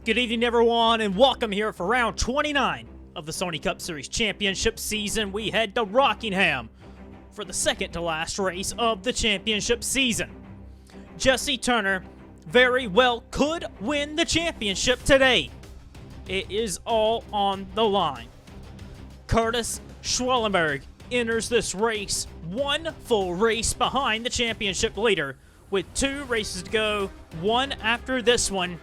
Good evening, everyone, and welcome here for round 29 of the Sony Cup Series Championship season. We head to Rockingham for the second to last race of the championship season. Jesse Turner very well could win the championship today. It is all on the line. Kurtis Schwallenberg enters this race one full race behind the championship leader with 2 races to go, one after this one.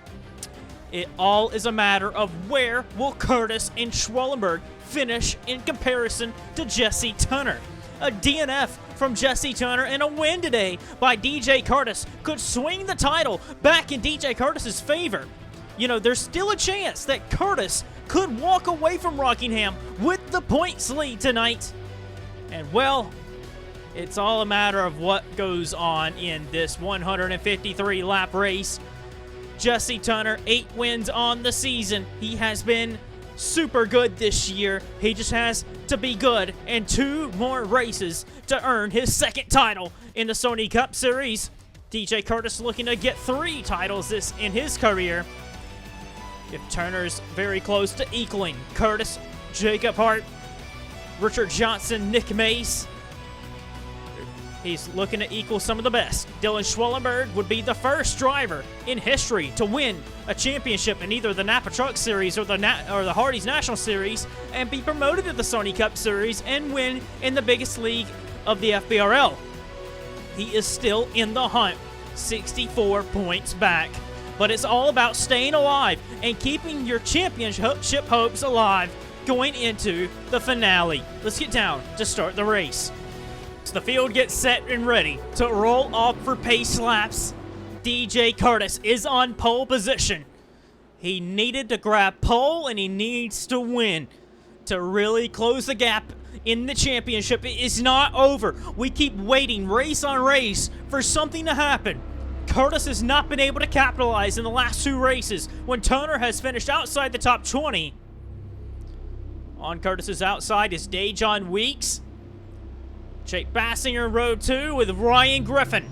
It all is a matter of where will Kurtis and Schwallenberg finish in comparison to Jesse Turner. A DNF from Jesse Turner and a win today by DJ Kurtis could swing the title back in DJ Kurtis' favor. You know, there's still a chance that Kurtis could walk away from Rockingham with the points lead tonight. And well, it's all a matter of what goes on in this 153 lap race. Jesse Turner, 8 wins on the season. He has been super good this year. He just has to be good in 2 more races to earn his second title in the Sony Cup Series. DJ Kurtis looking to get 3 titles in his career. If Turner's very close to equaling Kurtis, Jacob Hart, Richard Johnson, Nick Mace, he's looking to equal some of the best. Dylan Schwallenberg would be the first driver in history to win a championship in either the Napa Truck Series or the Hardee's National Series and be promoted to the Sony Cup Series and win in the biggest league of the FBRL. He is still in the hunt, 64 points back. But it's all about staying alive and keeping your championship hopes alive going into the finale. Let's get down to start the race. The field gets set and ready to roll off for pace laps. DJ Kurtis is on pole position. He needed to grab pole and he needs to win to really close the gap in the championship. It is not over. We keep waiting race on race for something to happen. Kurtis has not been able to capitalize in the last 2 races when Turner has finished outside the top 20. On Kurtis's outside is Dejon Weeks. Jake Bassinger in row 2 with Ryan Griffin.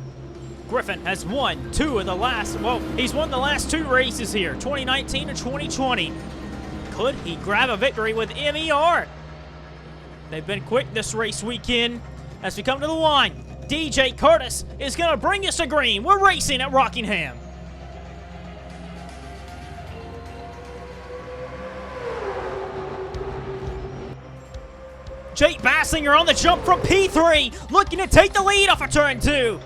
Griffin has won 2 of the last, well, he's won the last 2 races here, 2019 and 2020. Could he grab a victory with MER? They've been quick this race weekend. As we come to the line, DJ Kurtis is going to bring us to green. We're racing at Rockingham. Jake Bassinger on the jump from P3, looking to take the lead off of turn 2.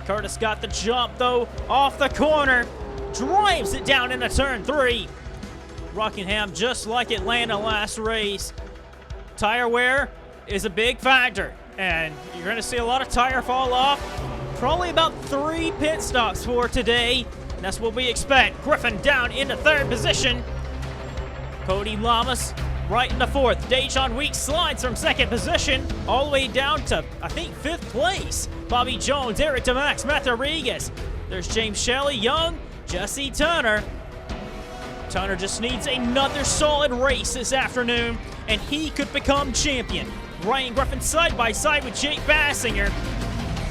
Kurtis got the jump, though, off the corner. Drives it down into turn 3. Rockingham, just like Atlanta last race. Tire wear is a big factor, and you're going to see a lot of tire fall off. Probably about 3 pit stops for today, and that's what we expect. Griffin down into 3rd position. Cody Lamas right in the 4th. Dejon Weeks slides from 2nd position all the way down to, I think, 5th place. Bobby Jones, Eric DeMax, Matt Rodriguez. There's James Shelley, Young, Jesse Turner. Turner just needs another solid race this afternoon, and he could become champion. Ryan Griffin side by side with Jake Bassinger.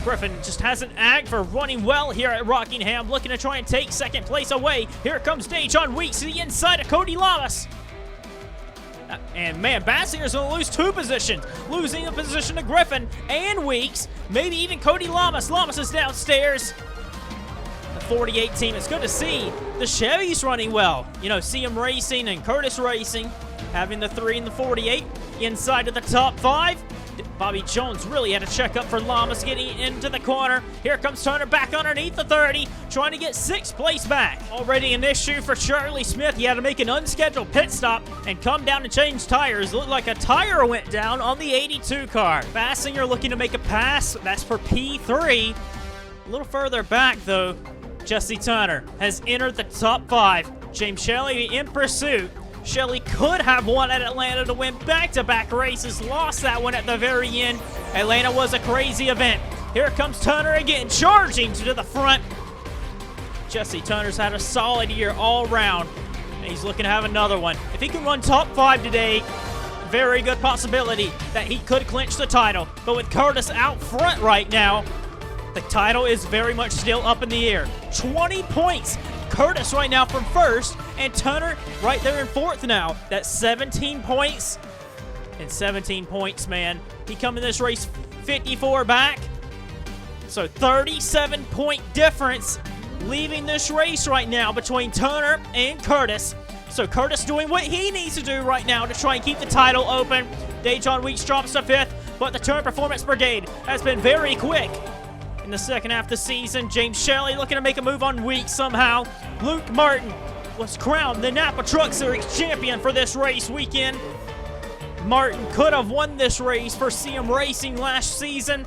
Griffin just has an act for running well here at Rockingham, looking to try and take 2nd place away. Here comes Dejon Weeks to the inside of Cody Lamas. And man, Bassinger's going to lose 2 positions, losing the position to Griffin and Weeks, maybe even Cody Lamas. Lamas is downstairs. The 48 team, it's good to see the Chevys running well. You know, CM Racing and Kurtis Racing having the 3 and the 48 inside of the top 5. Bobby Jones really had to check up for Lamas getting into the corner. Here comes Turner back underneath the 30, trying to get 6th place back. Already an issue for Charlie Smith. He had to make an unscheduled pit stop and come down and change tires. Looked like a tire went down on the 82 car. Bassinger looking to make a pass. That's for P3. A little further back, though, Jesse Turner has entered the top 5. James Shelley in pursuit. Shelley could have won at Atlanta to win back-to-back races, lost that one at the very end. Atlanta was a crazy event. Here comes Turner again, charging to the front. Jesse Turner's had a solid year all around, and he's looking to have another one. If he can run top 5 today, very good possibility that he could clinch the title. But with Kurtis out front right now, the title is very much still up in the air. 20 points Kurtis right now from first, and Turner right there in fourth now. That's 17 points. And 17 points, man. He come in this race 54 back. So 37-point difference leaving this race right now between Turner and Kurtis. So Kurtis doing what he needs to do right now to try and keep the title open. Dejon Weeks drops to fifth, but the Turner Performance Brigade has been very quick in the second half of the season. James Shelley looking to make a move on Weeks somehow. Luke Martin was crowned the Napa Truck Series champion for this race weekend. Martin could have won this race for CM Racing last season.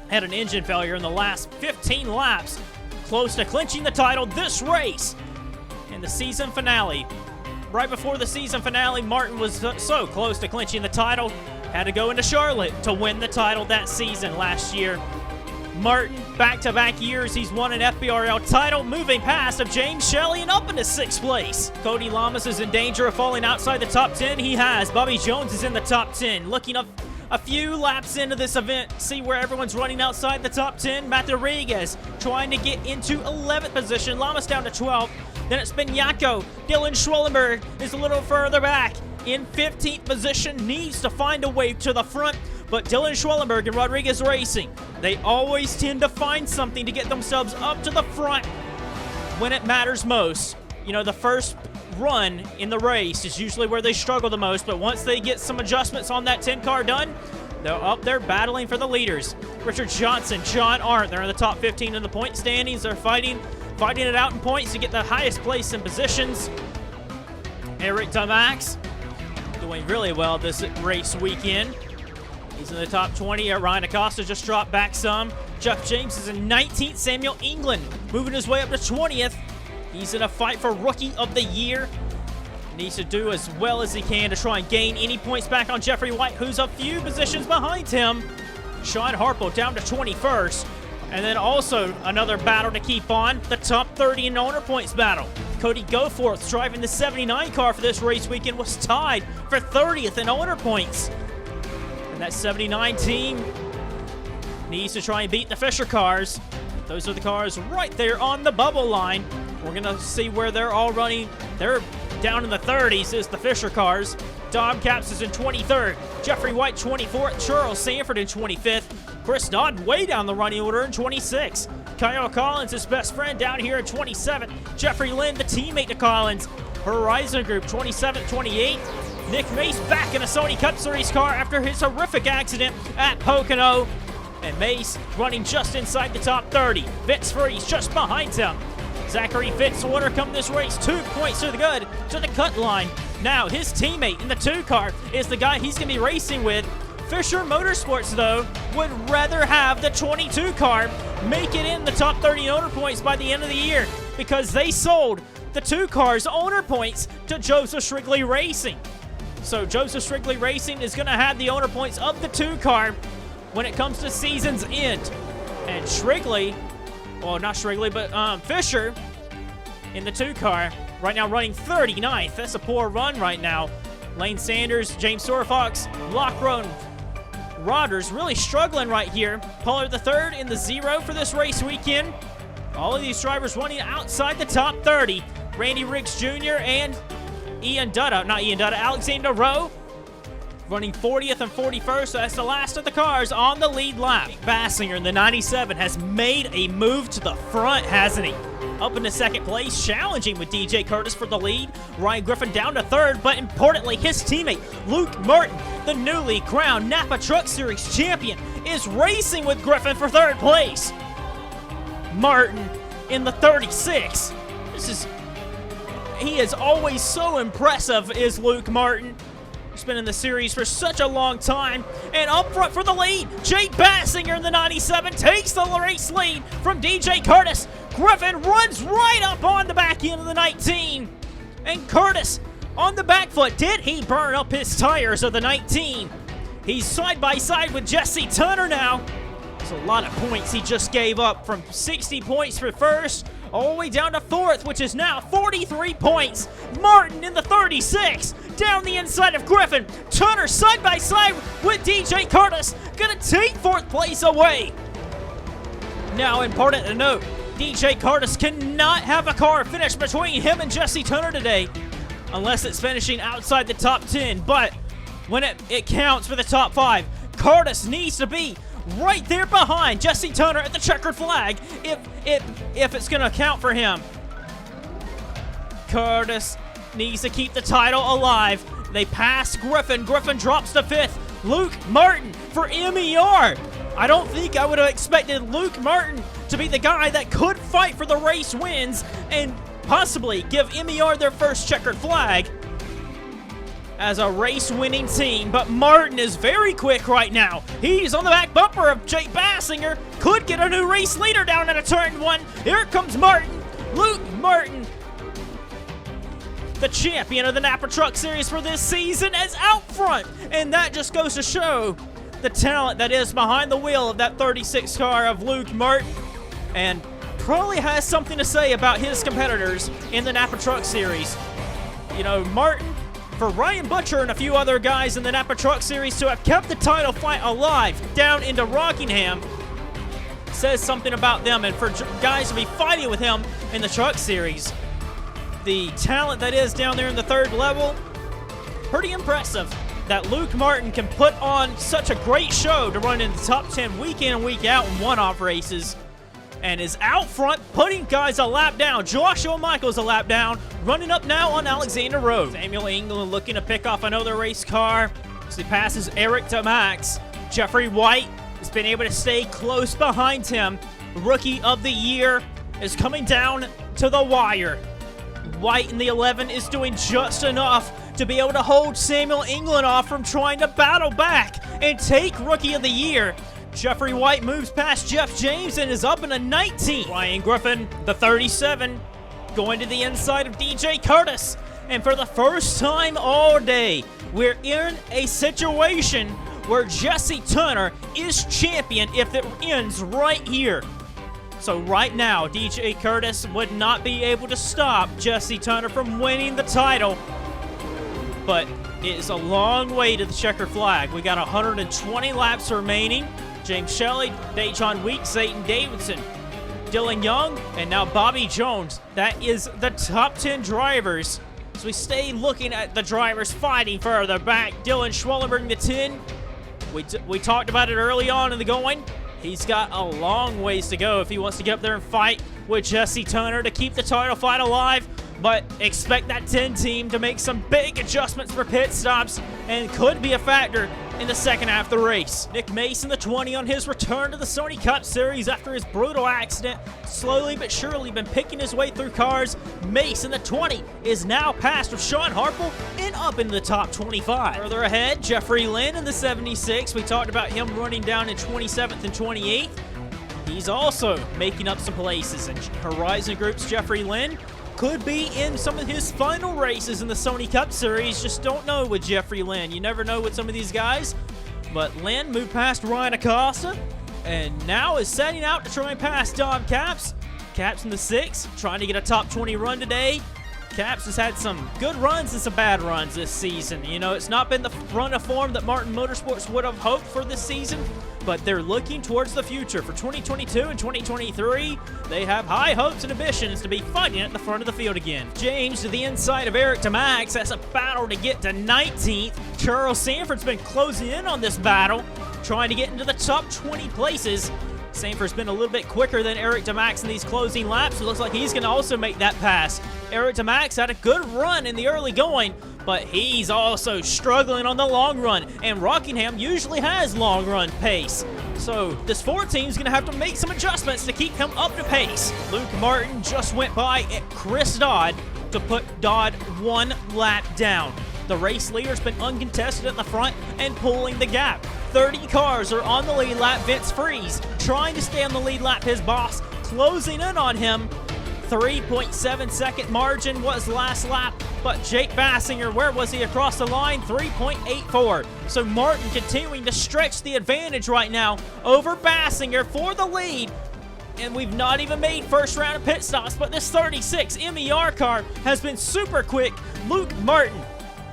Had an engine failure in the last 15 laps. Close to clinching the title this race. In the season finale. Right before the season finale, Martin was so close to clinching the title. Had to go into Charlotte to win the title that season last year. Martin, back-to-back years, he's won an FBRL title, moving past of James Shelley and up into 6th place. Cody Lamas is in danger of falling outside the top 10. He has. Bobby Jones is in the top 10. Looking up a few laps into this event, see where everyone's running outside the top 10. Matt Rodriguez trying to get into 11th position. Lamas down to 12th. Then it's been Yako. Dylan Schwallenberg is a little further back. In 15th position, needs to find a way to the front. But Dylan Schwallenberg and Rodriguez Racing, they always tend to find something to get themselves up to the front when it matters most. You know, the first run in the race is usually where they struggle the most, but once they get some adjustments on that 10 car done, they're up there battling for the leaders. Richard Johnson, John Arndt, they're in the top 15 in the point standings. They're fighting it out in points to get the highest place in positions. Eric Damax doing really well this race weekend. He's in the top 20. Ryan Acosta just dropped back some. Jeff James is in 19th. Samuel England moving his way up to 20th. He's in a fight for Rookie of the Year. Needs to do as well as he can to try and gain any points back on Jeffrey White, who's a few positions behind him. Sean Harpo down to 21st. And then also another battle to keep on, the top 30 in owner points battle. Cody Goforth, driving the 79 car for this race weekend, was tied for 30th in owner points. And that 79 team needs to try and beat the Fisher cars. Those are the cars right there on the bubble line. We're going to see where they're all running. They're down in the 30s is the Fisher cars. Dom Caps is in 23rd. Jeffrey White 24th. Charles Sanford in 25th. Chris Dodd way down the running order in 26th. Kyle Collins, his best friend, down here in 27th. Jeffrey Lynn, the teammate to Collins. Horizon Group 27th, 28th. Nick Mace back in a Sony Cup Series car after his horrific accident at Pocono. And Mace running just inside the top 30. Vince Freeze just behind him. Zachary Fitzwater coming this race 2 points to the good to the cut line. Now his teammate in the 2 car is the guy he's going to be racing with. Fisher Motorsports, though, would rather have the 22 car make it in the top 30 owner points by the end of the year because they sold the 2 cars owner points to Joseph Strigley Racing. So Joseph Strigley Racing is going to have the owner points of the 2 car when it comes to season's end. And Strigley, well, not Strigley, but Fisher in the 2 car right now running 39th. That's a poor run right now. Lane Sanders, James Sorfox, Lockrone, Rodgers really struggling right here. Pollard the 3rd in the 0 for this race weekend. All of these drivers running outside the top 30. Randy Riggs Jr. and Alexander Rowe running 40th and 41st. So that's the last of the cars on the lead lap. Bassinger in the 97 has made a move to the front, hasn't he? Up into 2nd place, challenging with DJ Curtis for the lead. Ryan Griffin down to 3rd, but importantly, his teammate, Luke Martin, the newly crowned Napa Truck Series champion, is racing with Griffin for 3rd place. Martin in the 36. He is always so impressive, is Luke Martin. He's been in the series for such a long time. And up front for the lead, Jake Bassinger in the 97 takes the race lead from DJ Curtis. Griffin runs right up on the back end of the 19. And Curtis on the back foot. Did he burn up his tires of the 19? He's side by side with Jesse Tunner now. That's a lot of points he just gave up, from 60 points for first all the way down to 4th, which is now 43 points. Martin in the 36, down the inside of Griffin. Tunner side by side with DJ Curtis, gonna take 4th place away. Now, important to note, DJ Kurtis cannot have a car finish between him and Jesse Turner today, unless it's finishing outside the top 10. But when it counts for the top 5, Kurtis needs to be right there behind Jesse Turner at the checkered flag if it's going to count for him. Kurtis needs to keep the title alive. They pass Griffin. Griffin drops to 5th. Luke Martin for MER. I don't think I would have expected Luke Martin to be the guy that could fight for the race wins and possibly give MER their first checkered flag as a race-winning team. But Martin is very quick right now. He's on the back bumper of Jake Bassinger. Could get a new race leader down at a turn 1. Here comes Martin. Luke Martin, the champion of the Napa Truck Series for this season, is out front. And that just goes to show the talent that is behind the wheel of that 36 car of Luke Martin, and probably has something to say about his competitors in the Napa Truck Series. You know, Martin, for Ryan Butcher and a few other guys in the Napa Truck Series to have kept the title fight alive down into Rockingham says something about them, and for guys to be fighting with him in the Truck Series, the talent that is down there in the 3rd level, pretty impressive that Luke Martin can put on such a great show to run in the top 10 week in and week out in one-off races, and is out front putting guys a lap down. Joshua Michaels a lap down, running up now on Alexander Road. Samuel England looking to pick off another race car as he passes Eric to Max. Jeffrey White has been able to stay close behind him. Rookie of the Year is coming down to the wire. White in the 11 is doing just enough to be able to hold Samuel England off from trying to battle back and take Rookie of the Year. Jeffrey White moves past Jeff James and is up in a 19. Ryan Griffin, the 37, going to the inside of DJ Kurtis. And for the first time all day, we're in a situation where Jesse Turner is champion if it ends right here. So right now, DJ Kurtis would not be able to stop Jesse Turner from winning the title. But it is a long way to the checkered flag. We got 120 laps remaining. James Shelley, Dejon Weeks, Zayton Davidson, Dylan Young, and now Bobby Jones. That is the top 10 drivers. So we stay looking at the drivers fighting further back. Kurtis Schwallenberg, the 10. We talked about it early on in the going. He's got a long ways to go if he wants to get up there and fight with Jesse Turner to keep the title fight alive. But expect that 10 team to make some big adjustments for pit stops and could be a factor in the second half of the race. Nick Mason, the 20, on his return to the Sony Cup Series after his brutal accident, slowly but surely been picking his way through cars. Mason, the 20, is now passed with Sean Harple and up into the top 25. Further ahead, Jeffrey Lynn in the 76. We talked about him running down in 27th and 28th. He's also making up some places, and Horizon Group's Jeffrey Lynn could be in some of his final races in the Sony Cup Series. Just don't know with Jeffrey Lynn. You never know with some of these guys. But Lynn moved past Ryan Acosta and now is setting out to try and pass Dom Caps. Caps in the 6, trying to get a top 20 run today. Caps has had some good runs and some bad runs this season. You know, it's not been the run of form that Martin Motorsports would have hoped for this season, but they're looking towards the future. For 2022 and 2023, they have high hopes and ambitions to be fighting at the front of the field again. James to the inside of Eric to Max. That's a battle to get to 19th. Charles Sanford's been closing in on this battle, trying to get into the top 20 places. Sanford's been a little bit quicker than Eric DeMax in these closing laps. It looks like he's going to also make that pass. Eric DeMax had a good run in the early going, but he's also struggling on the long run, and Rockingham usually has long run pace. So this Ford team's going to have to make some adjustments to keep him up to pace. Luke Martin just went by at Chris Dodd to put Dodd one lap down. The race leader's been uncontested at the front and pulling the gap. 30 cars are on the lead lap. Vince Freeze trying to stay on the lead lap. His boss closing in on him. 3.7 second margin was last lap, but Jake Bassinger, where was he across the line? 3.84. So Martin continuing to stretch the advantage right now over Bassinger for the lead. And we've not even made first round of pit stops, but this 36 MER car has been super quick. Luke Martin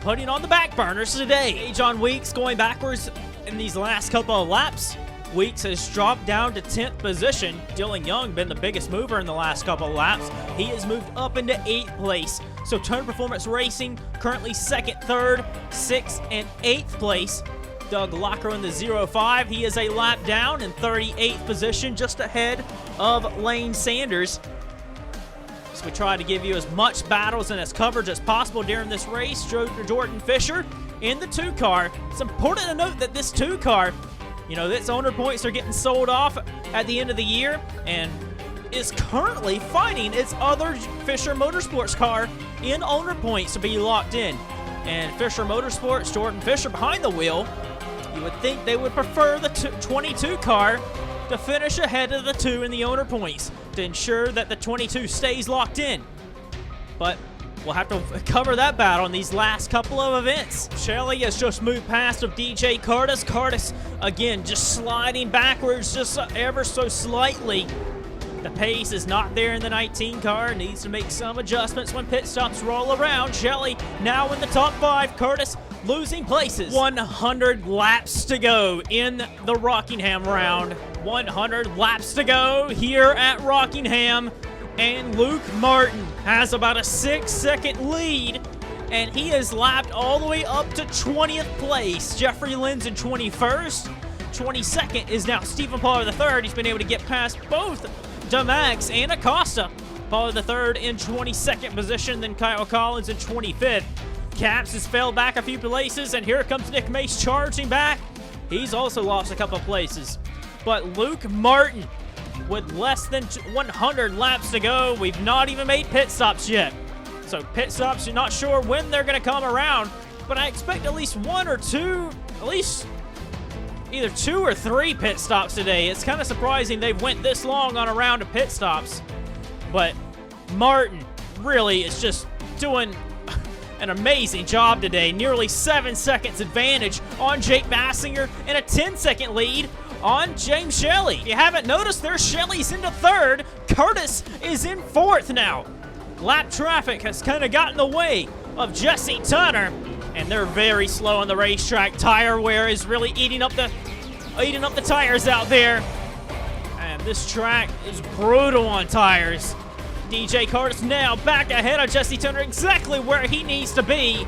putting on the back burners today. John Weeks going backwards in these last couple of laps. Weeks has dropped down to 10th position. Dylan Young been the biggest mover in the last couple of laps. He has moved up into 8th place. So Turn Performance Racing currently 2nd, 3rd, 6th, and 8th place. Doug Locker in the 05. He is a lap down in 38th position, just ahead of Lane Sanders. So we try to give you as much battles and as coverage as possible during this race. Jordan Fisher in the 2 car. It's important to note that this 2 car, you know, its owner points are getting sold off at the end of the year and is currently fighting its other Fisher Motorsports car in owner points to be locked in. And Fisher Motorsports, Jordan Fisher behind the wheel, you would think they would prefer the 22 car to finish ahead of the 2 in the owner points to ensure that the 22 stays locked in. But we'll have to cover that battle in these last couple of events. Shelley has just moved past of DJ Kurtis. Kurtis, again, just sliding backwards just ever so slightly. The pace is not there in the 19 car. Needs to make some adjustments when pit stops roll around. Shelley now in the top 5. Kurtis losing places. 100 laps to go in the Rockingham round. 100 laps to go here at Rockingham. And Luke Martin has about a 6-second lead, and he is lapped all the way up to 20th place. Jeffrey Lynn's in 21st. 22nd is now Stephen Pollard III. He's been able to get past both DeMax and Acosta. Pollard III in 22nd position, then Kyle Collins in 25th. Caps has fell back a few places, and here comes Nick Mace charging back. He's also lost a couple places. But Luke Martin, with less than 100 laps to go, we've not even made pit stops yet. So pit stops, you're not sure when they're going to come around, but I expect at least 1 or 2, at least either 2 or 3 pit stops today. It's kind of surprising they've went this long on a round of pit stops. But Martin really is just doing an amazing job today. Nearly 7 seconds advantage on Jake Bassinger and a 10-second lead on James Shelley. If you haven't noticed there, Shelley's into 3rd. Kurtis is in 4th now. Lap traffic has kind of gotten in the way of Jesse Tunner, and they're very slow on the racetrack. Tire wear is really eating up the tires out there. And this track is brutal on tires. DJ Kurtis now back ahead of Jesse Tunner, exactly where he needs to be.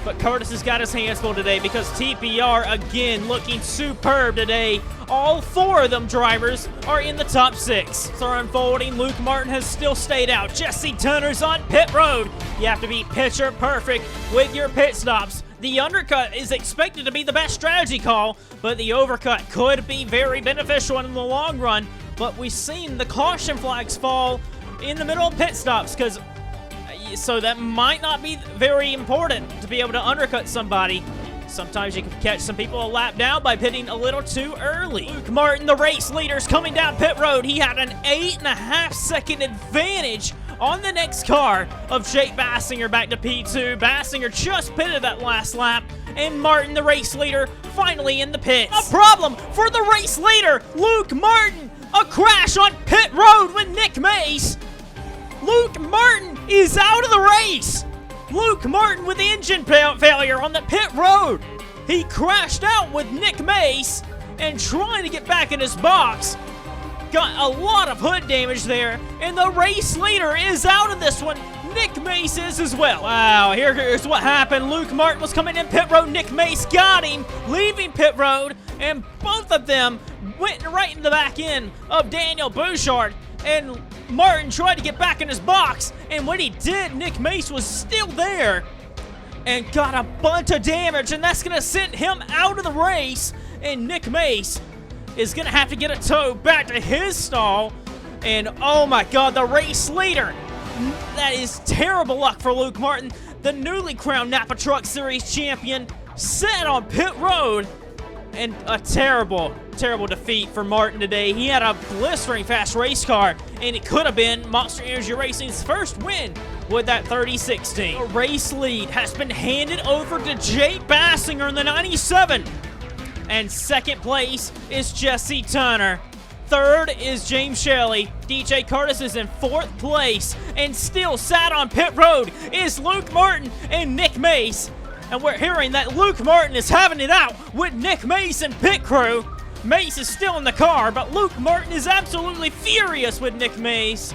But Kurtis has got his hands full today because TPR, again, looking superb today. All 4 of them drivers are in the top 6. So unfolding, Luke Martin has still stayed out. Jesse Tunner's on pit road. You have to be picture perfect with your pit stops. The undercut is expected to be the best strategy call, but the overcut could be very beneficial in the long run. But we've seen the caution flags fall in the middle of pit stops, so that might not be very important to be able to undercut somebody. Sometimes you can catch some people a lap down by pitting a little too early. Luke Martin, the race leader, is coming down pit road. He had an 8.5-second advantage on the next car of Jake Bassinger back to P2. Bassinger just pitted that last lap, and Martin, the race leader, finally in the pits. A problem for the race leader, Luke Martin. A crash on pit road with Nick Mace. Luke Martin is out of the race. Luke Martin with engine failure on the pit road. He crashed out with Nick Mace and trying to get back in his box. Got a lot of hood damage there, and the race leader is out of this one. Nick Mace is as well. Wow, here's what happened. Luke Martin was coming in pit road. Nick Mace got him, leaving pit road, and both of them went right in the back end of Daniel Bouchard. And Martin tried to get back in his box, and when he did, Nick Mace was still there and got a bunch of damage, and that's going to send him out of the race, and Nick Mace is going to have to get a tow back to his stall. And oh my god, the race leader, that is terrible luck for Luke Martin, the newly crowned Napa Truck Series champion, set on pit road. And a terrible defeat for Martin today. He had a blistering fast race car, and it could have been Monster Energy Racing's first win with that 3016. The race lead has been handed over to Jake Bassinger in the 97. And second place is Jesse Tunner. Third is James Shelley. DJ Kurtis is in 4th place. And still sat on pit road is Luke Martin and Nick Mace. And we're hearing that Luke Martin is having it out with Nick Mace and pit crew. Mace is still in the car, but Luke Martin is absolutely furious with Nick Mace.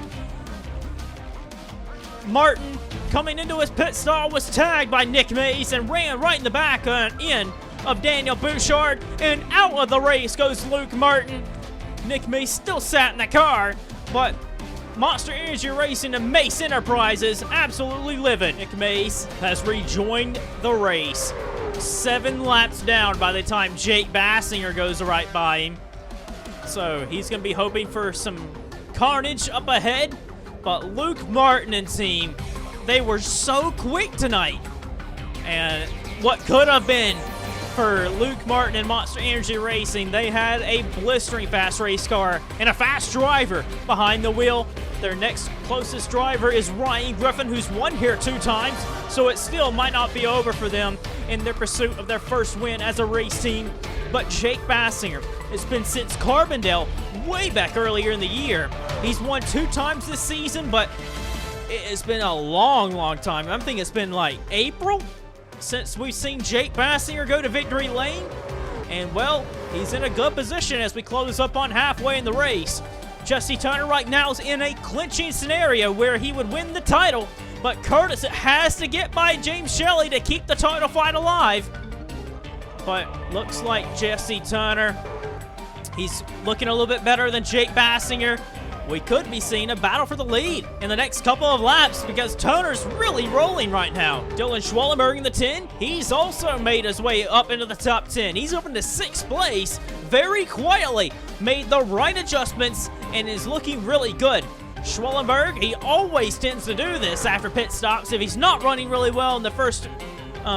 Martin, coming into his pit stall, was tagged by Nick Mace and ran right in the back end of Daniel Bouchard, and out of the race goes Luke Martin. Nick Mace still sat in the car, but Monster Energy Racing and Mace Enterprises absolutely livid. Nick Mace has rejoined the race. 7 laps down by the time Jake Bassinger goes right by him. So he's going to be hoping for some carnage up ahead. But Luke Martin and team, they were so quick tonight. And what could have been for Luke Martin and Monster Energy Racing, they had a blistering fast race car and a fast driver behind the wheel. Their next closest driver is Ryan Griffin, who's won here 2 times, so it still might not be over for them in their pursuit of their first win as a race team. But Jake Bassinger, it's been since Carbondale, way back earlier in the year. He's won 2 times this season, but it's been a long, long time. I'm thinking it's been like April since we've seen Jake Bassinger go to victory lane. And, well, he's in a good position as we close up on halfway in the race. Jesse Turner right now is in a clinching scenario where he would win the title, but Kurtis has to get by James Shelley to keep the title fight alive. But looks like Jesse Turner, he's looking a little bit better than Jake Bassinger. We could be seeing a battle for the lead in the next couple of laps because Turner's really rolling right now. Dylan Schwallenberg in the 10, he's also made his way up into the top 10. He's up into 6th place very quietly, made the right adjustments, and is looking really good. Schwallenberg, he always tends to do this after pit stops. If he's not running really well in the first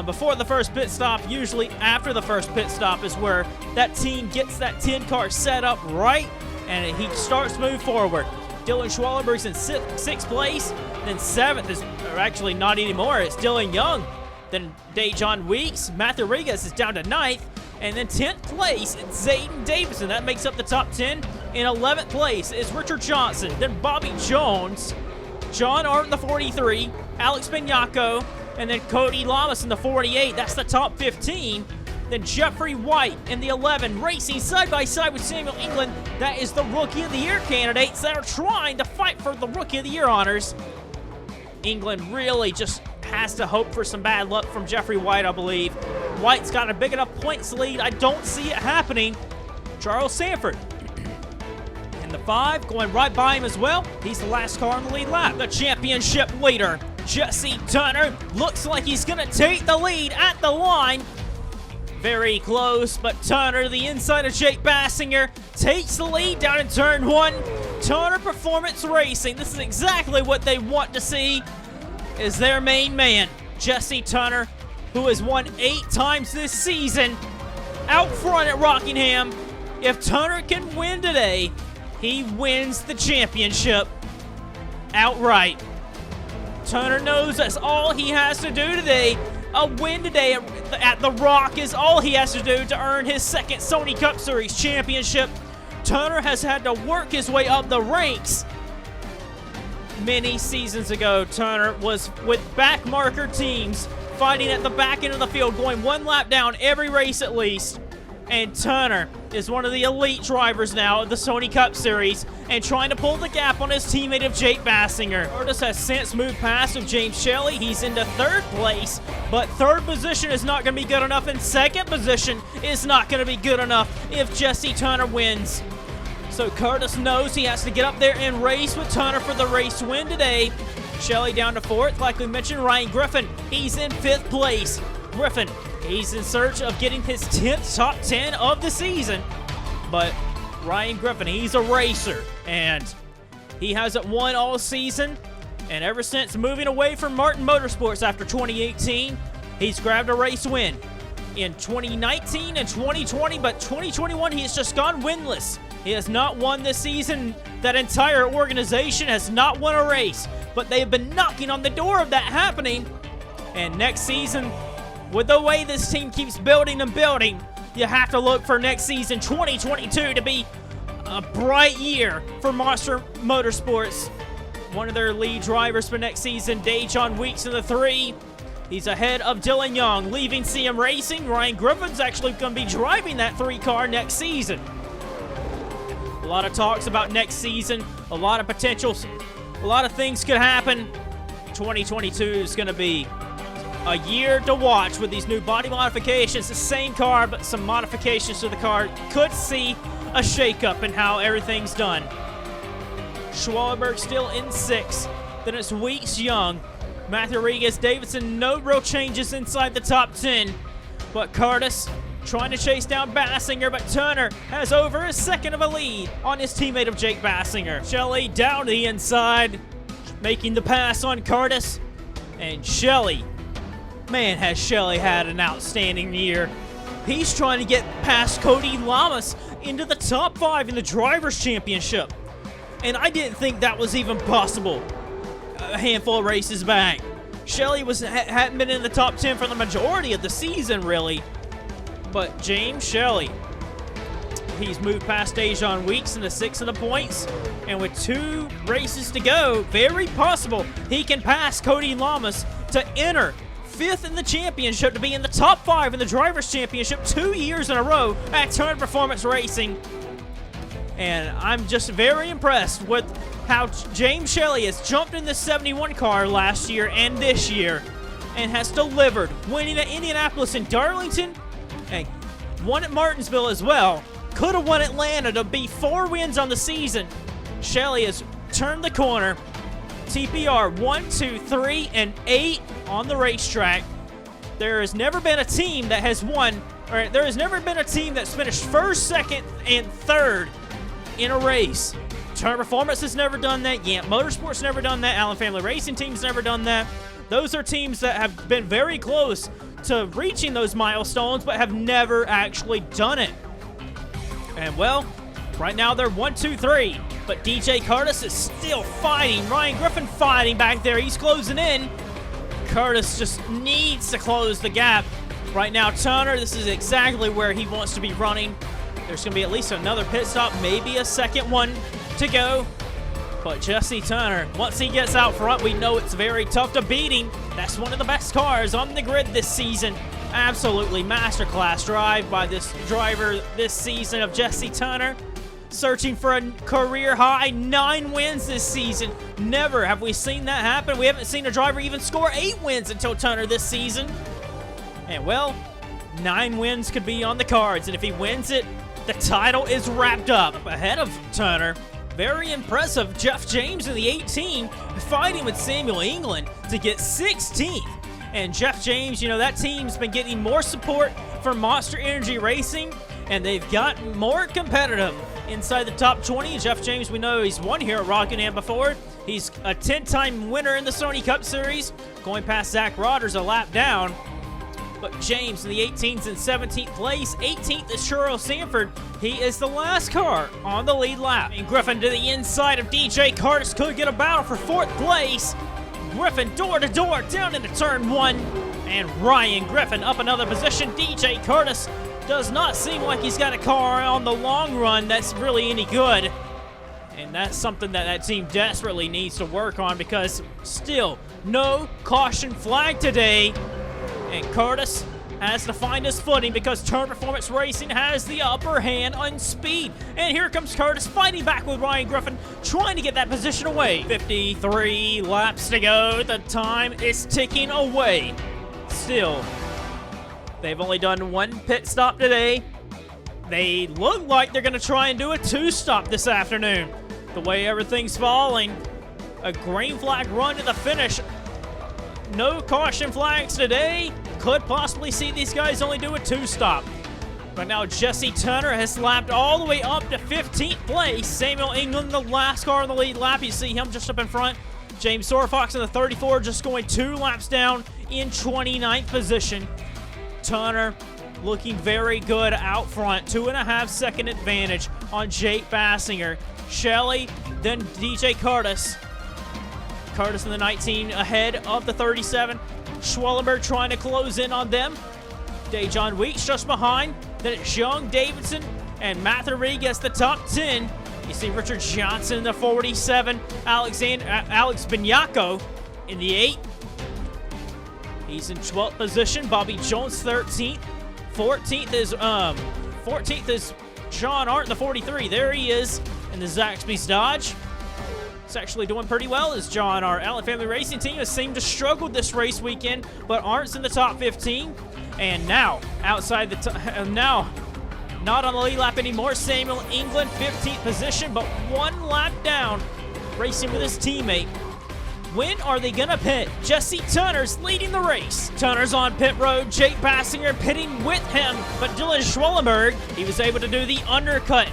before the first pit stop, usually after the first pit stop is where that team gets that 10 car set up right, and he starts to move forward. Dylan Schwallenberg's in 6th place. Then 7th is, or actually not anymore, it's Dylan Young. Then Dejon Weeks. Matthew Rodriguez is down to 9th. And then 10th place, it's Zayden Davison. That makes up the top 10. In 11th place is Richard Johnson. Then Bobby Jones. John Art in the 43. Alex Benyako. And then Cody Lamas in the 48. That's the top 15. Then Jeffrey White in the 11, racing side-by-side with Samuel England. That is the Rookie of the Year candidates that are trying to fight for the Rookie of the Year honors. England really just has to hope for some bad luck from Jeffrey White, I believe. White's got a big enough points lead. I don't see it happening. Charles Sanford in the 5, going right by him as well. He's the last car on the lead lap. The championship leader, Jesse Turner, looks like he's going to take the lead at the line. Very close, but Turner, the inside of Jake Bassinger, takes the lead down in turn 1. Turner Performance Racing, this is exactly what they want to see, is their main man, Jesse Turner, who has won 8 times this season, out front at Rockingham. If Turner can win today, he wins the championship outright. Turner knows that's all he has to do today. A win today at The Rock is all he has to do to earn his 2nd Sony Cup Series championship. Turner has had to work his way up the ranks. Many seasons ago, Turner was with back marker teams, fighting at the back end of the field, going 1 lap down every race at least. And Turner is one of the elite drivers now of the Sony Cup Series and trying to pull the gap on his teammate of Jake Bassinger. Kurtis has since moved past of James Shelley. He's into 3rd place, but 3rd position is not going to be good enough, and 2nd position is not going to be good enough if Jesse Turner wins. So Kurtis knows he has to get up there and race with Turner for the race win today. Shelley down to 4th. Like we mentioned, Ryan Griffin, he's in 5th place. Griffin, he's in search of getting his 10th top 10 of the season. But Ryan Griffin, he's a racer, and he hasn't won all season. And ever since moving away from Martin Motorsports after 2018, he's grabbed a race win in 2019 and 2020, but 2021 he has just gone winless. He has not won this season. That entire organization has not won a race, but they have been knocking on the door of that happening. And next season, with the way this team keeps building and building, you have to look for next season, 2022, to be a bright year for Monster Motorsports. One of their lead drivers for next season, Dejon Weeks in the 3. He's ahead of Dylan Young, leaving CM Racing. Ryan Griffin's actually going to be driving that 3 car next season. lot of talks about next season, a lot of potentials, a lot of things could happen. 2022 is going to be a year to watch with these new body modifications. The same car, but some modifications to the car. Could see a shakeup in how everything's done. Schwallenberg still in 6th. Then it's Weeks, Young, Matthew Rodriguez, Davidson. No real changes inside the top 10. But Kurtis trying to chase down Bassinger, but Turner has over a second of a lead on his teammate of Jake Bassinger. Shelley down the inside, making the pass on Kurtis. And Shelley, man, has Shelley had an outstanding year. He's trying to get past Cody Lamas into the top 5 in the Drivers' Championship. And I didn't think that was even possible a handful of races back. Shelley hadn't been in the top 10 for the majority of the season, really. But James Shelley, he's moved past Dejon Weeks in the 6th of the points. And with 2 races to go, very possible he can pass Cody Lamas to enter 5th in the championship, to be in the top 5 in the Drivers' Championship 2 years in a row at Turn Performance Racing. And I'm just very impressed with how James Shelley has jumped in the 71 car last year and this year and has delivered, winning at Indianapolis and Darlington, and won at Martinsville as well. Could have won Atlanta to be 4 wins on the season. Shelley has turned the corner. TPR 1, 2, 3, and 8 on the racetrack. There has never been a team that has won, or there has never been a team that's finished 1st, 2nd, and 3rd in a race. Turn Performance has never done that. Yamp Motorsports never done that. Allen Family Racing Team's never done that. Those are teams that have been very close to reaching those milestones, but have never actually done it. And well, right now they're 1, 2, 3. But DJ Kurtis is still fighting. Ryan Griffin fighting back there. He's closing in. Kurtis just needs to close the gap. Right now, Turner, this is exactly where he wants to be running. There's going to be at least another pit stop, maybe a second one to go. But Jesse Turner, once he gets out front, we know it's very tough to beat him. That's one of the best cars on the grid this season. Absolutely masterclass drive by this driver this season of Jesse Turner. Searching for a career high 9 wins this season. Never have we seen that happen. We haven't seen a driver even score 8 wins until Turner this season. And well, 9 wins could be on the cards. And if he wins it, the title is wrapped up. Ahead of Turner, very impressive, Jeff James in the 18, fighting with Samuel England to get 16th. And Jeff James, you know, that team's been getting more support from Monster Energy Racing, and they've gotten more competitive inside the top 20. Jeff James, we know he's won here at Rockingham before. He's a 10-time winner in the Sony Cup Series, going past Zach Rodgers a lap down. But James in the 18th and 17th place. 18th is Charles Sanford. He is the last car on the lead lap. And Griffin to the inside of DJ Kurtis could get a battle for 4th place. Griffin door to door down into turn 1. And Ryan Griffin up another position. DJ Kurtis does not seem like he's got a car on the long run that's really any good. And that's something that that team desperately needs to work on, because still no caution flag today. And Kurtis has to find his footing because Turn Performance Racing has the upper hand on speed. And here comes Kurtis fighting back with Ryan Griffin, trying to get that position away. 53 laps to go. The time is ticking away. Still, they've only done 1 pit stop today. They look like they're going to try and do a 2-stop this afternoon. The way everything's falling, a green flag run to the finish. No caution flags today. Could possibly see these guys only do a 2-stop. But now Jesse Turner has lapped all the way up to 15th place. Samuel England, the last car on the lead lap. You see him just up in front. James Sorfox in the 34, just going 2 laps down in 29th position. Turner looking very good out front. 2.5-second advantage on Jake Bassinger. Shelley, then DJ Kurtis. Kurtis in the 19 ahead of the 37. Schwallenberg trying to close in on them. Dejon Weeks just behind. Then it's Young, Davidson, and Matt Rodriguez, the top 10. You see Richard Johnson in the 47. Alex Bignacco in the 8. He's in 12th position. Bobby Jones 13th. 14th is John Art in the 43. There he is. in the Zaxby's Dodge. It's actually doing pretty well as John, our Allen Family Racing team, has seemed to struggle this race weekend, but aren't in the top 15. And now, outside the now, not on the lead lap anymore, Samuel England, 15th position, but 1 lap down, racing with his teammate. When are they gonna pit? Jesse Tunner's leading the race. Tunner's on pit road, Jake Bassinger pitting with him, but Dylan Schwallenberg, he was able to do the undercut.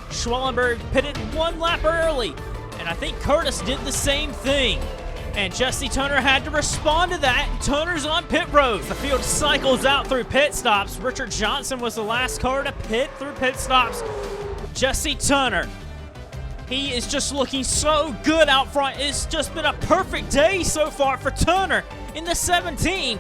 Schwallenberg pitted 1 lap early, and I think Kurtis did the same thing. And Jesse Tunner had to respond to that. Tunner's on pit road. The field cycles out through pit stops. Richard Johnson was the last car to pit through pit stops. Jesse Tunner, he is just looking so good out front. It's just been a perfect day so far for Tunner in the 17.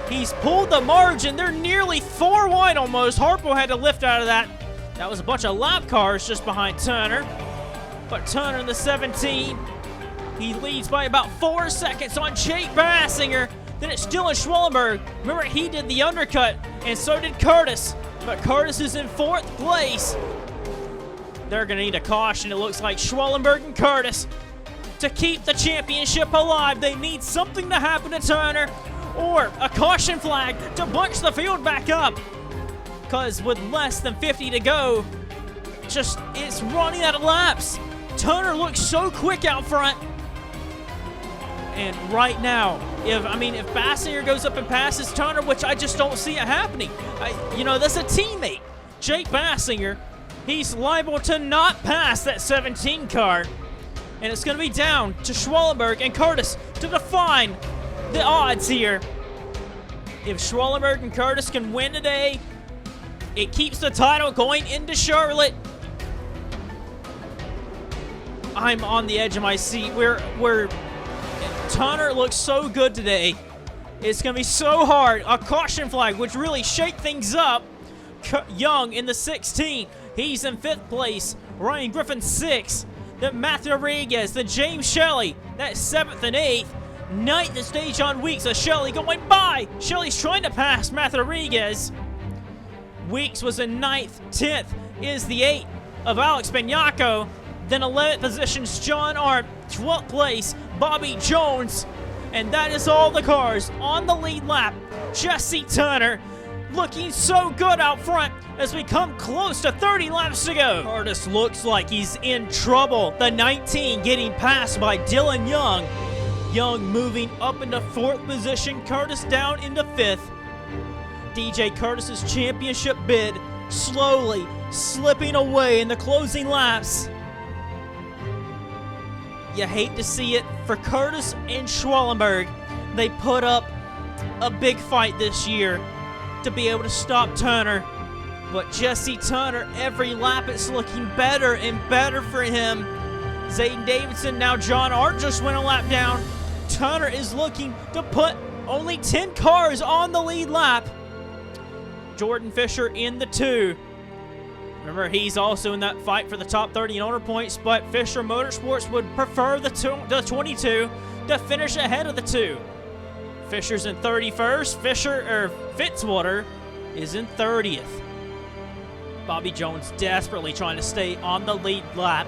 He's pulled the margin. They're nearly 4 wide almost. Harpo had to lift out of that. That was a bunch of lap cars just behind Tunner. But Tunner in the 17, he leads by about 4 seconds on Jake Bassinger. Then it's Dylan Schwallenberg. Remember, he did the undercut, and so did Kurtis. But Kurtis is in 4th place. They're going to need a caution, it looks like. Schwallenberg and Kurtis, to keep the championship alive, they need something to happen to Tunner, or a caution flag to bunch the field back up. Because with less than 50 to go, it's running out of laps. Tunner looks so quick out front. And right now, if Bassinger goes up and passes Tunner, which I just don't see it happening. That's a teammate. Jake Bassinger, he's liable to not pass that 17 car. And it's going to be down to Schwallenberg and Kurtis to define the odds here. If Schwallenberg and Kurtis can win today, it keeps the title going into Charlotte. I'm on the edge of my seat. Tunner looks so good today. It's going to be so hard. A caution flag, which really shake things up. Young in the 16. He's in 5th place. Ryan Griffin 6th. Then Matthew Rodriguez. Then James Shelley. That's 7th and 8th. 9th is Dejon Weeks. Shelley going by. Shelley's trying to pass Matthew Rodriguez. Weeks was in 9th. 10th is the 8th of Alex Benyako. Then 11th position's John Arndt. 12th place, Bobby Jones. And that is all the cars on the lead lap. Jesse Tunner looking so good out front as we come close to 30 laps to go. Kurtis looks like he's in trouble. The 19 getting passed by Dylan Young. Young moving up into 4th position. Kurtis down into 5th. DJ Curtis's championship bid slowly slipping away in the closing laps. You hate to see it for Kurtis and Schwallenberg. They put up a big fight this year to be able to stop Tunner. But Jesse Tunner, every lap it's looking better and better for him. Zayden Davidson, now John Arndt just went a lap down. Tunner is looking to put only 10 cars on the lead lap. Jordan Fisher in the 2. Remember, he's also in that fight for the top 30 in owner points, but Fisher Motorsports would prefer the 22 to finish ahead of the 2. Fisher's in 31st. Fitzwater is in 30th. Bobby Jones desperately trying to stay on the lead lap.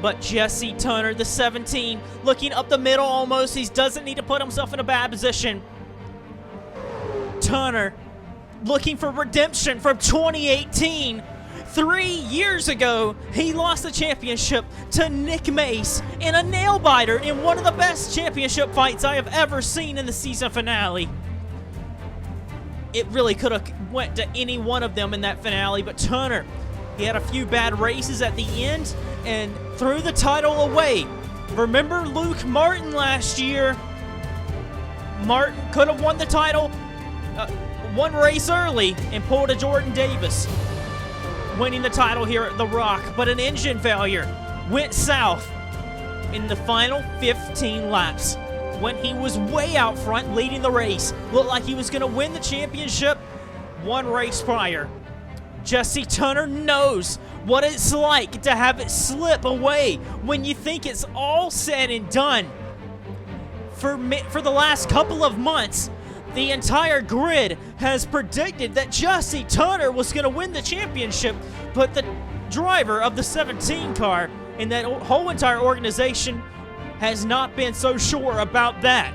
But Jesse Tunner, the 17, looking up the middle almost. He doesn't need to put himself in a bad position. Tunner looking for redemption from 2018. 3 years ago, he lost the championship to Nick Mace in a nail-biter in one of the best championship fights I have ever seen in the season finale. It really could have went to any one of them in that finale, but Tunner, he had a few bad races at the end and threw the title away. Remember Luke Martin last year? Martin could have won the title one race early and pulled a Jordan Davis, winning the title here at The Rock, but an engine failure went south in the final 15 laps when he was way out front leading the race. Looked like he was going to win the championship one race prior. Jesse Tunner knows what it's like to have it slip away when you think it's all said and done. For the last couple of months, the entire grid has predicted that Jesse Tunner was going to win the championship, but the driver of the 17 car, and that whole entire organization has not been so sure about that.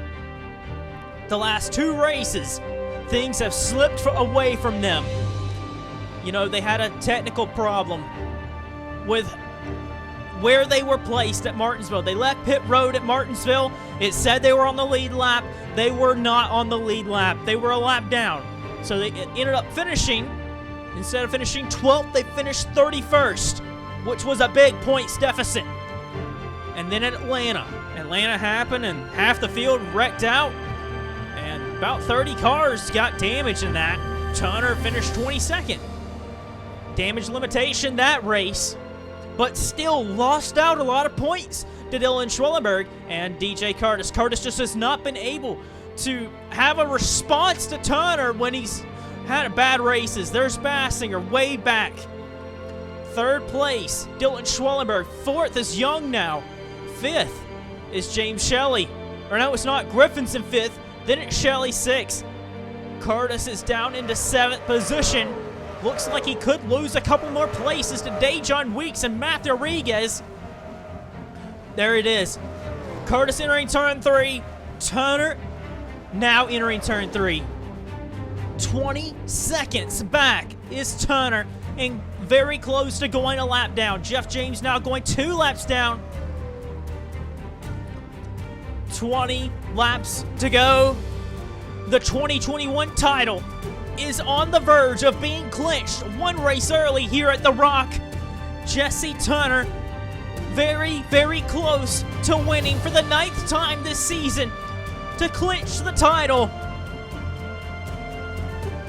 The last 2 races, things have slipped away from them. You know, they had a technical problem with where they were placed at Martinsville. They left pit road at Martinsville. It said they were on the lead lap. They were not on the lead lap. They were a lap down. So they ended up finishing, instead of finishing 12th, they finished 31st, which was a big points deficit. And then at Atlanta happened and half the field wrecked out. And about 30 cars got damaged in that. Turner finished 22nd. Damage limitation that race, but still lost out a lot of points to Dylan Schwallenberg and DJ Kurtis. Kurtis just has not been able to have a response to Turner when he's had bad races. There's Bassinger way back. 3rd place, Dylan Schwallenberg. 4th is Young now. 5th is James Shelley. Or no, it's not. Griffin's in 5th. Then it's Shelley 6th. Kurtis is down into 7th position. Looks like he could lose a couple more places to Dejon Weeks and Matthew Rodriguez. There it is. Kurtis entering turn 3. Turner now entering turn 3. 20 seconds back is Turner and very close to going a lap down. Jeff James now going 2 laps down. 20 laps to go. The 2021 title is on the verge of being clinched 1 race early here at The Rock. Jesse Turner very, very close to winning for the 9th time this season to clinch the title.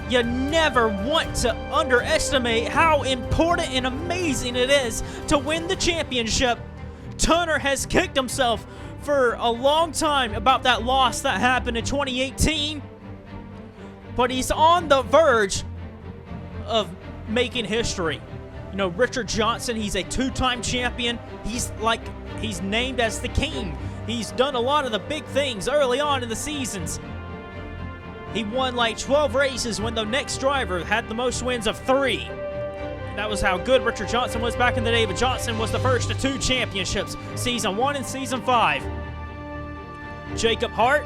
You never want to underestimate how important and amazing it is to win the championship. Turner has kicked himself for a long time about that loss that happened in 2018. But he's on the verge of making history. You know, Richard Johnson, he's a 2-time champion. He's named as the king. He's done a lot of the big things early on in the seasons. He won like 12 races when the next driver had the most wins of 3. That was how good Richard Johnson was back in the day, but Johnson was the first of 2 championships, Season 1 and Season 5. Jacob Hart,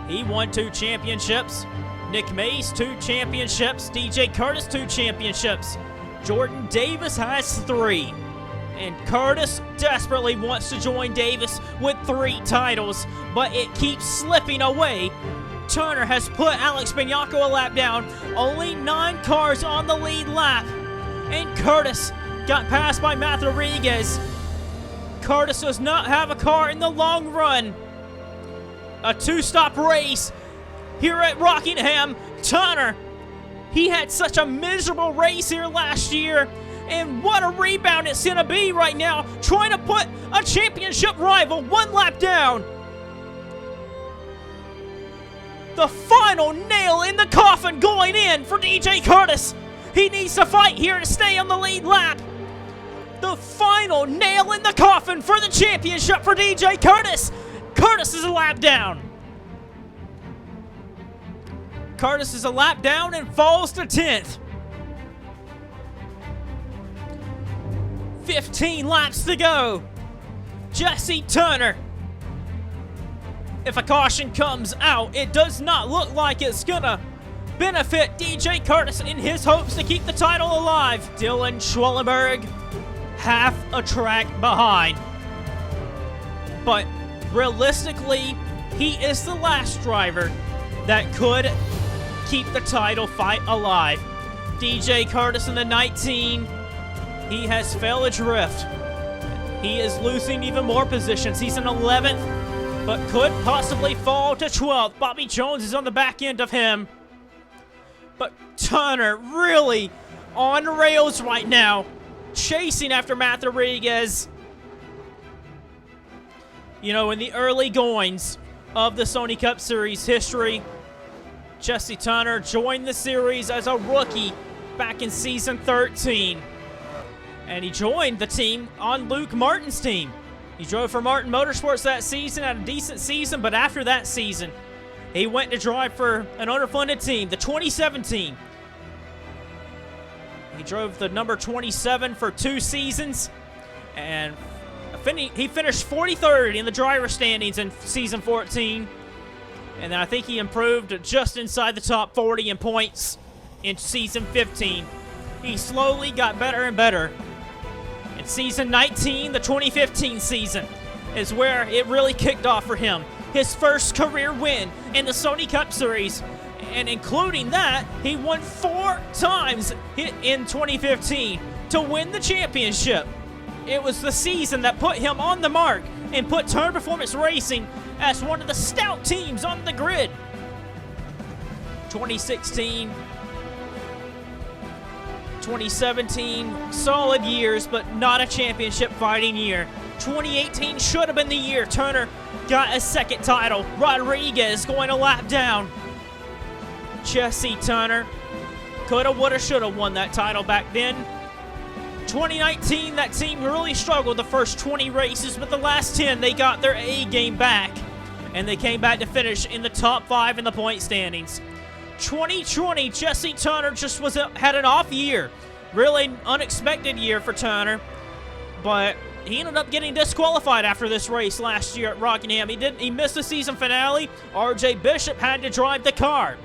he won 2 championships. Nick Mays, 2 championships. DJ Kurtis, 2 championships. Jordan Davis has 3. And Kurtis desperately wants to join Davis with 3 titles, but it keeps slipping away. Turner has put Alex Bianco a lap down. Only 9 cars on the lead lap. And Kurtis got passed by Matt Rodriguez. Kurtis does not have a car in the long run. A 2-stop race here at Rockingham. Turner, he had such a miserable race here last year, and what a rebound it's going to be right now, trying to put a championship rival 1 lap down. The final nail in the coffin going in for DJ Kurtis. He needs to fight here to stay on the lead lap. The final nail in the coffin for the championship for DJ Kurtis. Kurtis is a lap down. Kurtis is a lap down and falls to 10th. 15 laps to go. Jesse Turner. If a caution comes out, it does not look like it's gonna benefit DJ Kurtis in his hopes to keep the title alive. Dylan Schwallenberg, half a track behind. But realistically, he is the last driver that could keep the title fight alive. DJ Kurtis in the 19, he has fell adrift. He is losing even more positions. He's in 11th, but could possibly fall to 12th. Bobby Jones is on the back end of him. But Turner really on rails right now, chasing after Matt Rodriguez. You know, in the early goings of the Sony Cup Series history, Jesse Turner joined the series as a rookie back in Season 13. And he joined the team on Luke Martin's team. He drove for Martin Motorsports that season, had a decent season, but after that season, he went to drive for an underfunded team, the 2017. He drove the number 27 for 2 seasons, and he finished 43rd in the driver standings in season 14. And then I think he improved just inside the top 40 in points in season 15. He slowly got better and better. In season 19, the 2015 season, is where it really kicked off for him. His first career win in the Sony Cup Series, and including that, he won 4 times in 2015 to win the championship. It was the season that put him on the mark and put Turner Performance Racing as one of the stout teams on the grid. 2016, 2017, solid years, but not a championship fighting year. 2018 should have been the year Turner got a second title. Rodriguez going a lap down. Jesse Turner coulda, woulda, shoulda won that title back then. 2019, that team really struggled the first 20 races, but the last 10, they got their A game back, and they came back to finish in the top 5 in the point standings. 2020, Jesse Turner just had an off year. Really unexpected year for Turner, but he ended up getting disqualified after this race last year at Rockingham. He missed the season finale. RJ Bishop had to drive the car.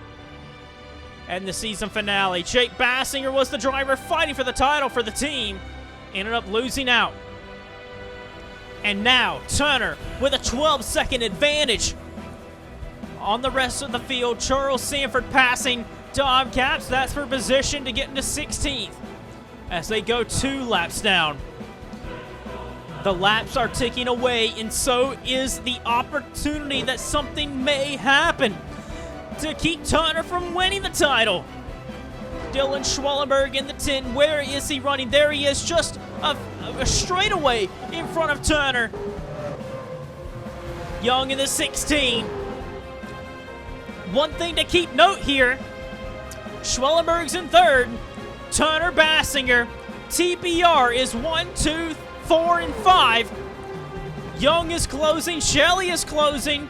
And the season finale, Jake Bassinger was the driver fighting for the title for the team. Ended up losing out. And now, Turner with a 12-second advantage on the rest of the field. Charles Sanford passing Dom Capps. That's for position to get into 16th as they go 2 laps down. The laps are ticking away, and so is the opportunity that something may happen to keep Turner from winning the title. Dylan Schwallenberg in the 10. Where is he running? There he is, just a straightaway in front of Turner. Young in the 16. One thing to keep note here, Schwallenberg's in 3rd. Turner, Bassinger. TBR is 1, 2, 4, and 5. Young is closing. Shelley is closing.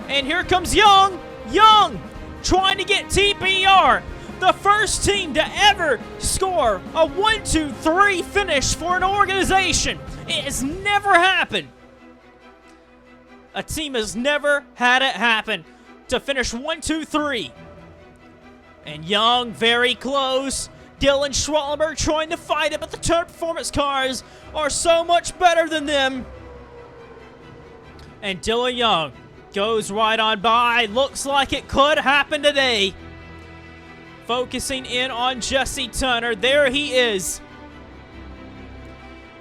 And here comes Young. Young trying to get TBR. The first team to ever score a 1, 2, 3 finish for an organization. It has never happened. A team has never had it happen to finish 1, 2, 3. And Young very close. Dylan Schwallenberg trying to fight it, but the Turner Performance cars are so much better than them. And Dylan Young goes right on by. Looks like it could happen today. Focusing in on Jesse Turner. There he is.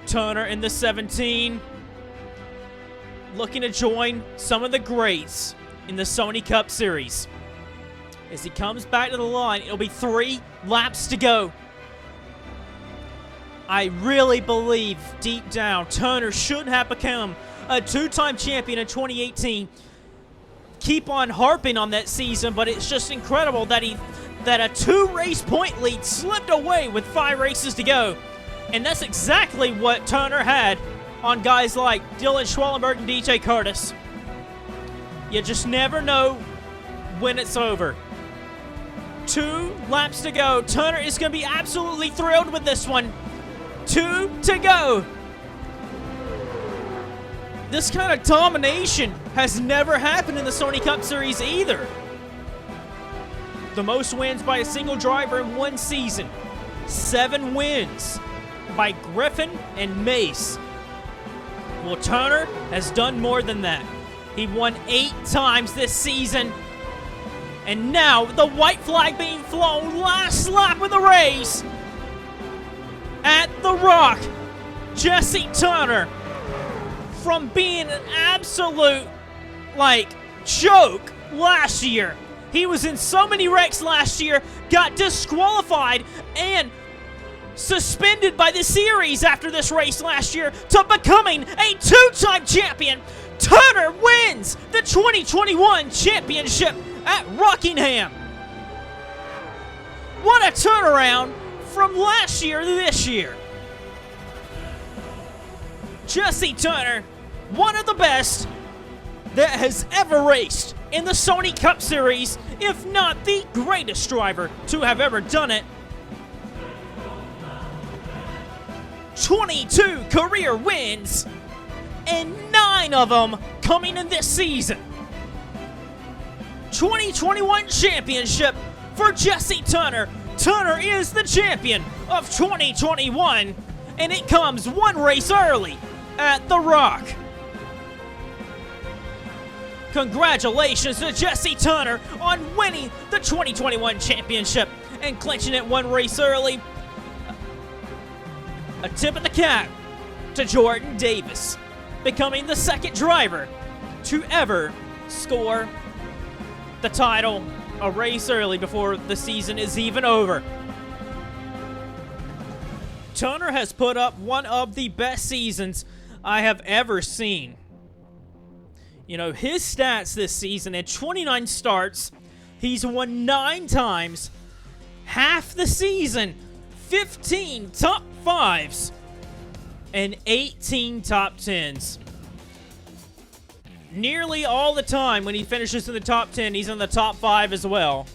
Turner in the 17. Looking to join some of the greats in the Sony Cup Series. As he comes back to the line, it'll be 3 laps to go. I really believe deep down Turner should have become a 2-time champion in 2018. Keep on harping on that season, but it's just incredible that a 2-race point lead slipped away with 5 races to go. And that's exactly what Turner had on guys like Dylan Schwallenberg and DJ Kurtis. You just never know when it's over. 2 laps to go. Turner is going to be absolutely thrilled with this one. 2 to go. This kind of domination has never happened in the Sony Cup Series either. The most wins by a single driver in one season. 7 wins by Griffin and Mace. Well, Turner has done more than that. He won 8 times this season. And now, the white flag being flown, last lap of the race. At the Rock, Jesse Turner, from being an absolute, joke last year. He was in so many wrecks last year, got disqualified and suspended by the series after this race last year, to becoming a 2-time champion. Turner wins the 2021 championship at Rockingham. What a turnaround from last year to this year. Jesse Turner, one of the best that has ever raced in the Sony Cup Series, if not the greatest driver to have ever done it. 22 career wins, and 9 of them coming in this season. 2021 championship for Jesse Turner. Turner is the champion of 2021, and it comes one race early at the Rock. Congratulations to Jesse Turner on winning the 2021 championship and clinching it one race early. A tip of the cap to Jordan Davis, becoming the second driver to ever score the title a race early before the season is even over. Turner has put up one of the best seasons I have ever seen. You know, his stats this season, in 29 starts, he's won 9 times, half the season, 15 top 5s, and 18 top 10s. Nearly all the time when he finishes in the top 10, he's in the top 5 as well.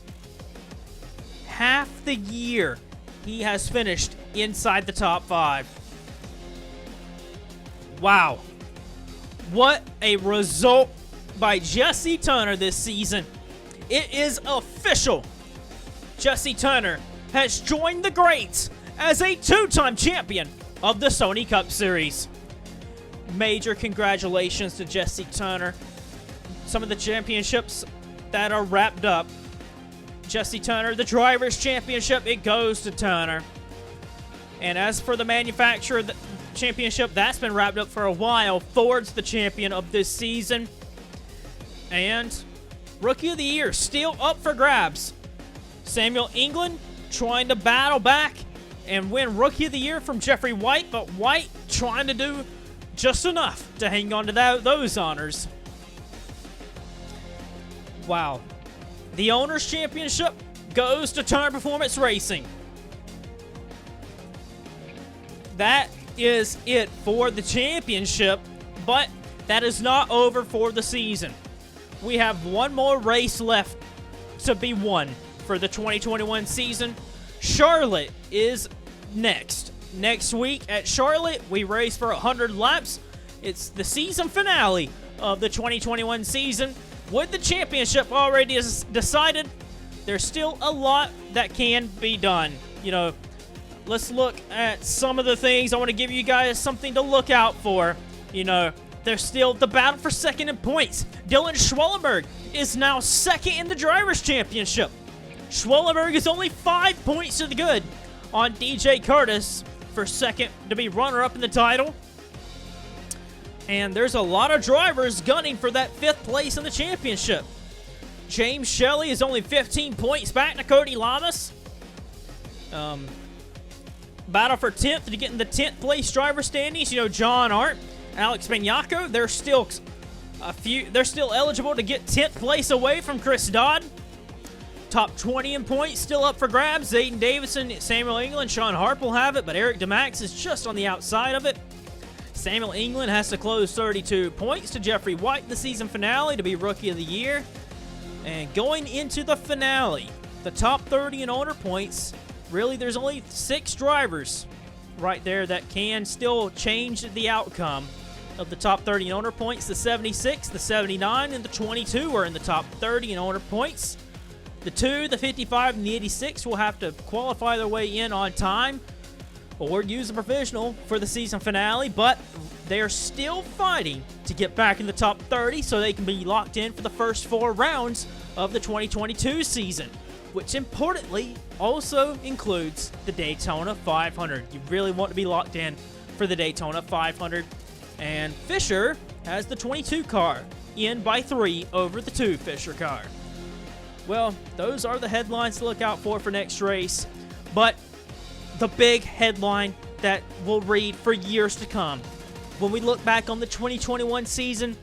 Half the year, he has finished inside the top 5. Wow. What a result by Jesse Turner this season. It is official. Jesse Turner has joined the greats as a 2-time champion of the Sony Cup Series. Major congratulations to Jesse Turner. Some of the championships that are wrapped up. Jesse Turner, the Drivers' Championship, it goes to Turner. And as for the Manufacturer Championship, that's been wrapped up for a while. Ford's the champion of this season. And Rookie of the Year still up for grabs. Samuel England trying to battle back and win Rookie of the Year from Jeffrey White, but White trying to do just enough to hang on to those honors. Wow. The Owners' Championship goes to Turner Performance Racing. That is it for the championship, but that is not over for the season. We have one more race left to be won for the 2021 season. Charlotte is next. Next week at Charlotte, we race for 100 laps. It's the season finale of the 2021 season. With the championship already decided, there's still a lot that can be done. You know, let's look at some of the things. I want to give you guys something to look out for. You know, there's still the battle for second in points. Kurtis Schwallenberg is now second in the Drivers' Championship. Schwallenberg is only 5 points to the good on DJ Kurtis for second to be runner-up in the title. And there's a lot of drivers gunning for that 5th place in the championship. James Shelley is only 15 points back to Cody Lamas. Battle for 10th to get in the 10th place driver standings. You know, John Art, Alex Benyako, they're still eligible to get 10th place away from Chris Dodd. Top 20 in points still up for grabs. Zayden Davison, Samuel England, Sean Harp will have it, but Eric DeMax is just on the outside of it. Samuel England has to close 32 points to Jeffrey White in the season finale to be Rookie of the Year. And going into the finale, the top 30 in owner points, really there's only 6 drivers right there that can still change the outcome of the top 30 in owner points. The 76, the 79, and the 22 are in the top 30 in owner points. The 2, the 55, and the 86 will have to qualify their way in on time or use a provisional for the season finale, but they are still fighting to get back in the top 30 so they can be locked in for the first 4 rounds of the 2022 season, which importantly also includes the Daytona 500. You really want to be locked in for the Daytona 500. And Fisher has the 22 car in by 3 over the 2 Fisher car. Well, those are the headlines to look out for next race. But the big headline that we'll read for years to come, when we look back on the 2021 season,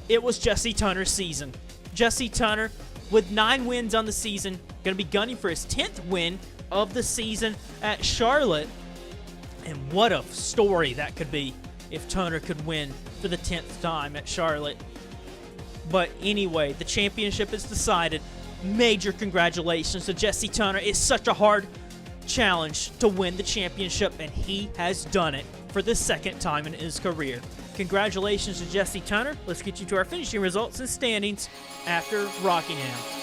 it was Jesse Turner's season. Jesse Turner, with 9 wins on the season, going to be gunning for his 10th win of the season at Charlotte. And what a story that could be if Turner could win for the 10th time at Charlotte. But anyway, the championship is decided. Major congratulations to Jesse Turner. It's such a hard challenge to win the championship, and he has done it. for the second time in his career. Congratulations to Jesse Turner. Let's get you to our finishing results and standings after Rockingham.